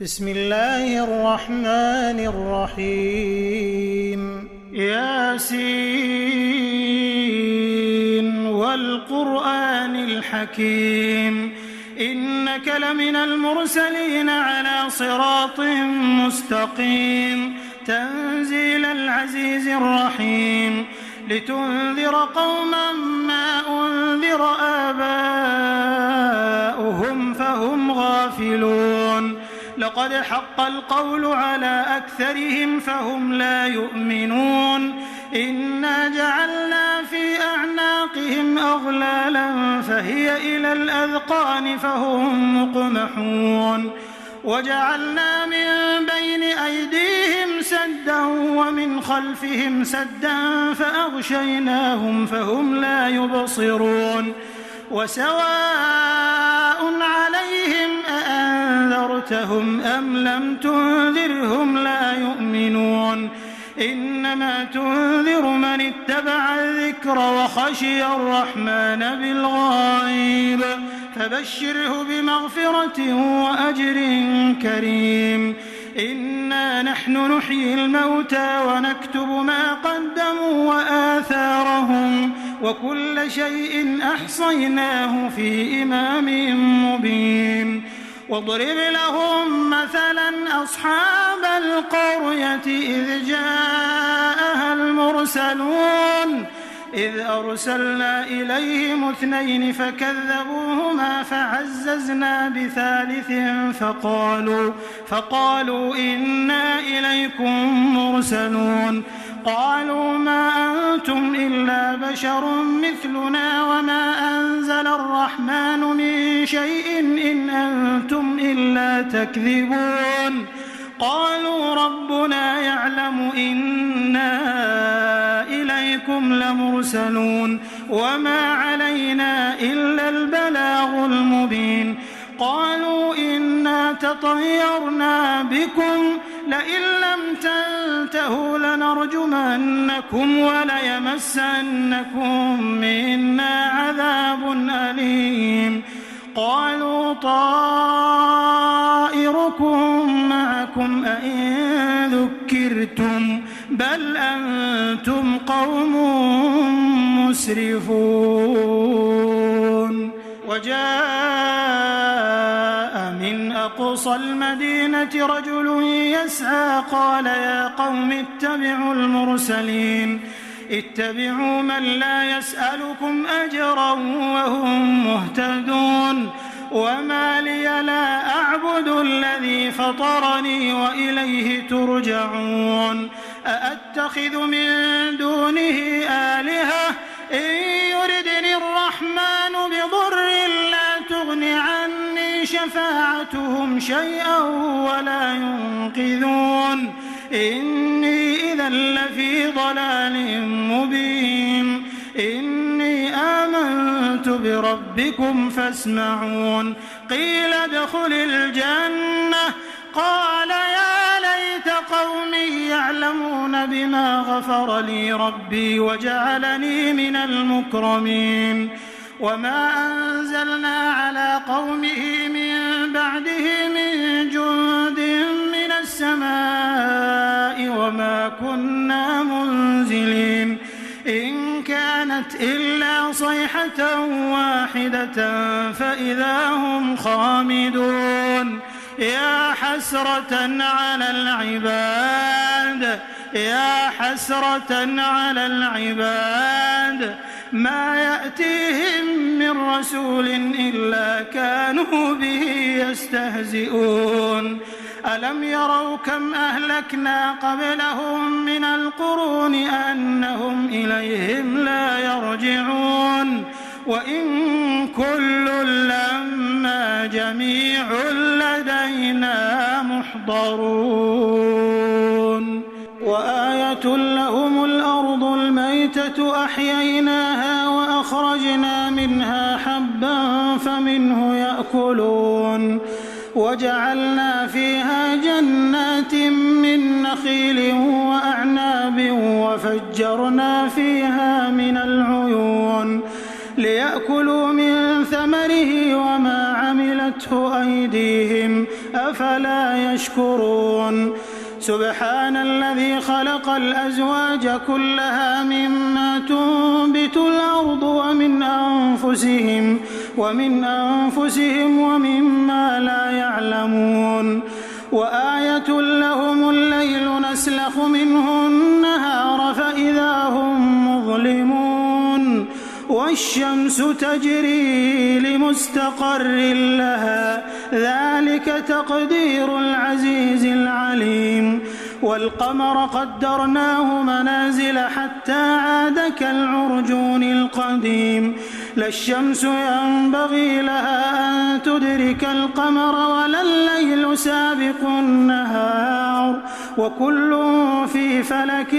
بسم الله الرحمن الرحيم ياسين والقرآن الحكيم إنك لمن المرسلين على صراط مستقيم تنزيل العزيز الرحيم لتنذر قوما ما أنذر آباؤهم فهم غافلون لقد حق القول على أكثرهم فهم لا يؤمنون إنا جعلنا في أعناقهم أغلالا فهي إلى الأذقان فهم مقمحون وجعلنا من بين أيديهم سدا ومن خلفهم سدا فأغشيناهم فهم لا يبصرون وسواء عليهم أأنذرتهم أم لم تنذرهم لا يؤمنون إنما تنذر من اتبع الذكر وخشي الرحمن بالغيب فبشره بمغفرة وأجر كريم إنا نحن نحيي الموتى ونكتب ما قدموا وآثارهم وكل شيء أحصيناه في إمام مبين واضرب لهم مثلا أصحاب القرية إذ جاءها المرسلون إذ أرسلنا إليهم 2 فكذبوهما فعززنا بثالث فقالوا إنا إليكم مرسلون قالوا ما أنتم إلا بشر مثلنا وما أنزل الرحمن من شيء إن أنتم إلا تكذبون قالوا ربنا يعلم إنا إليكم لمرسلون وما علينا إلا البلاغ المبين قالوا إنا تطيرنا بكم لئن لم تنتهوا لنرجمنكم وليمسنكم منا عذاب أليم قالوا طائركم معكم أئن ذكرتم بل أنتم قوم مسرفون وجاء من أقصى المدينة رجل يسعى قال يا قوم اتبعوا المرسلين اتبعوا من لا يسألكم أجرا وهم مهتدون وما لي لا أعبد الذي فطرني وإليه ترجعون أأتخذ من دونه آلهة إن يردني الرحمن بضر لا تغن عني شفاعتهم شيئا ولا ينقذون إني إذا لفي ضلال مبين إني آمنت بربكم فاسمعون قيل ادخل الجنة قال يا ليت قومي يعلمون بما غفر لي ربي وجعلني من المكرمين وما أنزلنا على قومه من بعده من جند من السماء وما كنا منزلين إن كانت إلا صيحة واحدة فإذا هم خامدون يا حسرة على العباد ما يأتيهم من رسول إلا كانوا به يستهزئون ألم يروا كم أهلكنا قبلهم من القرون أنهم إليهم لا يرجعون وإن كل لما جميع لدينا محضرون وآية لهم الأرض الميتة أحييناها وأخرجنا منها حبا فمنه يأكلون وجعلنا فيها جنات من نخيل وأعناب وفجرنا فيها من العيون ليأكلوا من ثمره وما عملته أيديهم أفلا يشكرون سبحان الذي خلق الأزواج كلها مما تنبت الأرض ومن أنفسهم ومما لا يعلمون وآية لهم الليل نسلخ منه النهار فإذا هم مظلمون والشمس تجري لمستقر لها ذلك تقدير العزيز العليم والقمر قدرناه منازل حتى عاد كالعرجون القديم لا الشمس ينبغي لها أن تدرك القمر ولا الليل سابق النهار وكل في فلك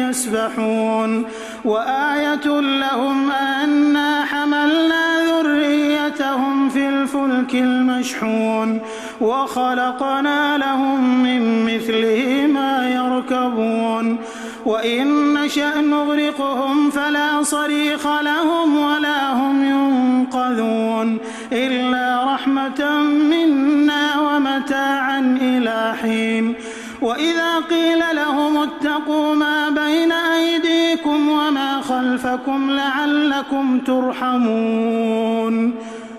يسبحون وآية لهم أنا حملنا ذريتهم في الفلك المشحون وخلقنا لهم من مثله ما يركبون وإن نشأ نغرقهم فلا صريخ لهم ولا هم ينقذون إلا رحمة منا ومتاعا إلى حين وإذا قيل لهم اتقوا ما بين أيديكم وما خلفكم لعلكم ترحمون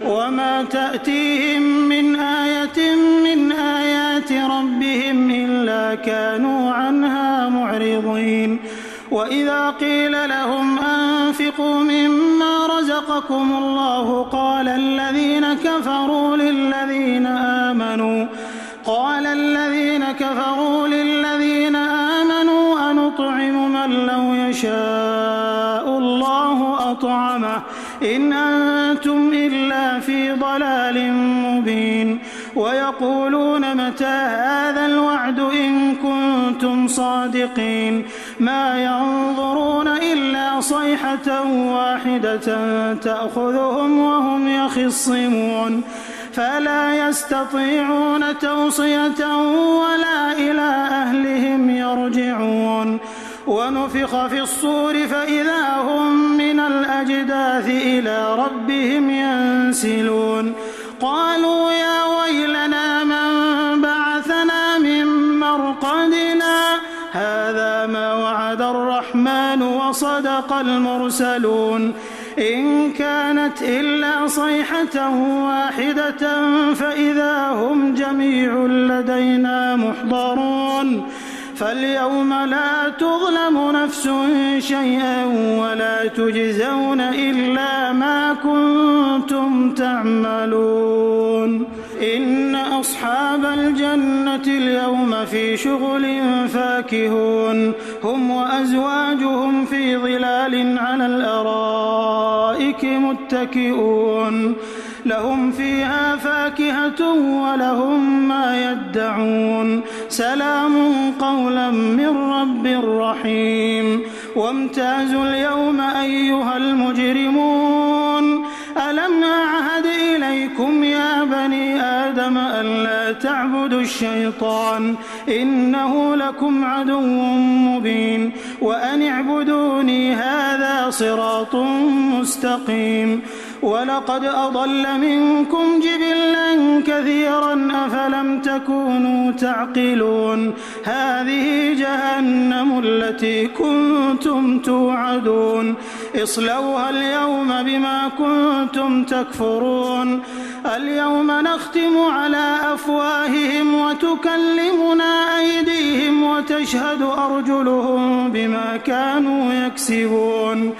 وما تأتيهم من آية من آيات ربهم إلا كانوا عنها معرضين وإذا قيل لهم أنفقوا مما رزقكم الله قال الذين كفروا للذين آمنوا أنطعم من لو يشاء الله أطعمه إن أنتم إلا في ضلال مبين ويقولون متى هذا الوعد إن كنتم صادقين ما ينظرون إلا صيحة واحدة تأخذهم وهم يخصمون فلا يستطيعون توصية ولا إلى أهلهم يرجعون ونفخ في الصور فإذا هم من الأجداث إلى ربهم ينسلون قالوا يا ويلنا من بعثنا من مرقدنا هذا ما وعد الرحمن وصدق المرسلون إن كانت إلا صيحة واحدة فإذا هم جميع لدينا محضرون فاليوم لا تظلم نفس شيئا ولا تجزون إلا ما كنتم تعملون إن أصحاب الجنة اليوم في شغل فاكهون هم وأزواجهم في ظلال على الأرائك متكئون لهم فيها فاكهة ولهم ما يدعون سلام قولا من رب رحيم وامتازوا اليوم أيها المجرمون ألم أعهد إليكم يا بني آدم ألا تعبدوا الشيطان إنه لكم عدو مبين وأن اعبدوني هذا صراط مستقيم ولقد أضل منكم جبلا كثيرا أفلم تكونوا تعقلون هذه جهنم التي كنتم توعدون اصلوها اليوم بما كنتم تكفرون اليوم نختم على أفواههم وتكلمنا أيديهم وتشهد أرجلهم بما كانوا يكسبون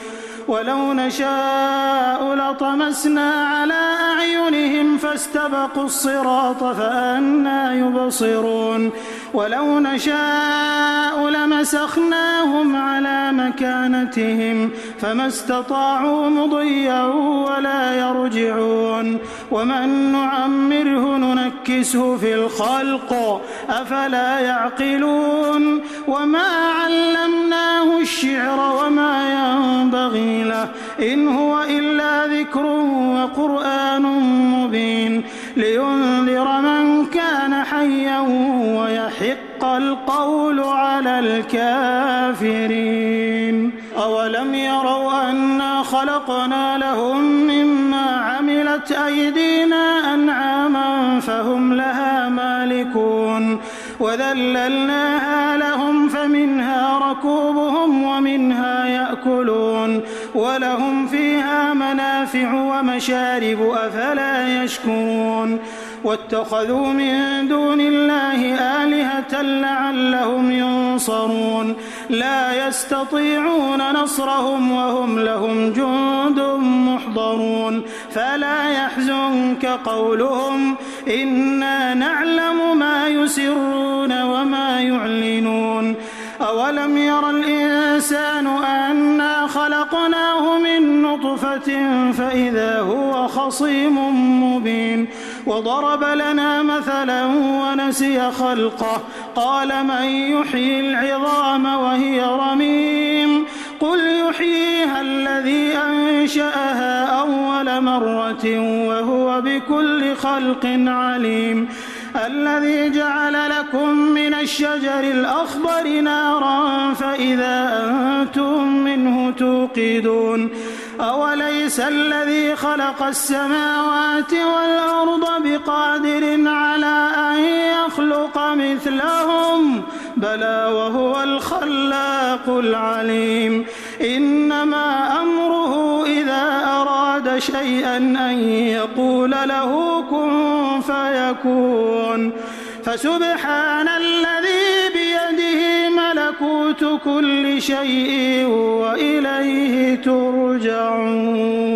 ولو نشاء لطمسنا على أعينهم فاستبقوا الصراط فأنى يبصرون ولو نشاء لمسخناهم على مكانتهم فما استطاعوا مضيا ولا يرجعون ومن نعمره ننكسه في الخلق أفلا يعقلون وما علمناه الشعر وما ينبغي له إن هو إلا ذكر وقرآن مبين لينذر من كان حيا ويحق القول على الكافرين أولم يروا أنا خلقنا لهم مما عملت أيدينا أنعاما فهم لها مالكون وذللناها لهم فمنها ركوبهم ومنها يأكلون ولهم فيها منافع ومشارب أفلا يشكرون واتخذوا من دون الله آلهة لعلهم ينصرون لا يستطيعون نصرهم وهم لهم جند محضرون فلا يحزنك قولهم إنا نعلم ما يسرون وما يعلنون أولم ير الإنسان أنا خلقناه من نطفة فإذا هو خصيم مبين وضرب لنا مثلا ونسي خلقه قال من يحيي العظام وهي رميم قل يحييها الذي أنشأها أول مرة وهو بكل خلق عليم الذي جعل لكم من الشجر الأخضر نارا فإذا أنتم منه توقدون أوليس الذي خلق السماوات والأرض بقادر على أن يخلق مثلهم بلى وهو الخلاق العليم إنما أمره إذا أراد شيئا أن يقول له كن فيكون فسبحان الذي بيده ملكوت كل شيء وإليه ترجعون